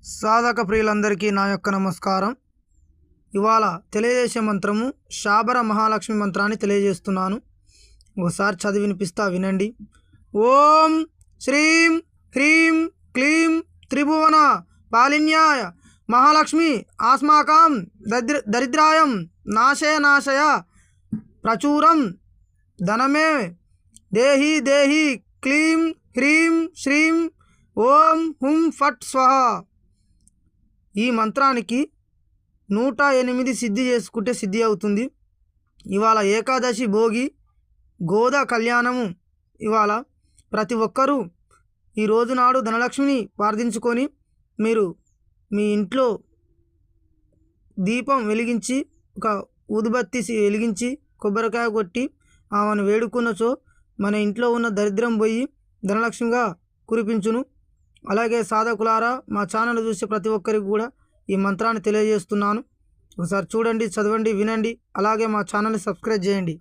సాధక ప్రియులందరికీ నా యొక్క నమస్కారం. ఇవాళ తెలియజేసే మంత్రము శాబర మహాలక్ష్మి మంత్రాన్ని తెలియజేస్తున్నాను. ఒకసారి చదివి వినిపిస్తా, వినండి. ఓం శ్రీం హ్రీం క్లీం త్రిభువన పాలిన్యాయ మహాలక్ష్మి ఆస్మాకం దరిద్రాయం నాశయ ప్రచురం ధనమే దేహి దేహి క్లీం హ్రీం శ్రీం ఓం హుం ఫట్ స్వహ. ఈ మంత్రానికి 108 సిద్ధి చేసుకుంటే సిద్ధి అవుతుంది. ఇవాళ ఏకాదశి, భోగి, గోదా కళ్యాణము. ఇవాళ ప్రతి ఒక్కరూ ఈ రోజు నాడు ధనలక్ష్మిని ప్రార్థించుకొని మీరు మీ ఇంట్లో దీపం వెలిగించి, ఒక ఊదుబత్తి వెలిగించి, కొబ్బరికాయ కొట్టి ఆమెను వేడుకున్నచో మన ఇంట్లో ఉన్న దరిద్రం పోయి ధనలక్ష్మిగా కురిపించును. అలాగే సాధకులారా, మా ఛానల్ చూసే ప్రతి ఒక్కరికి కూడా ఈ మంత్రాన్ని తెలియజేస్తున్నాను. ఒకసారి చూడండి, చదవండి, వినండి. అలాగే మా ఛానల్ని సబ్స్క్రైబ్ చేయండి.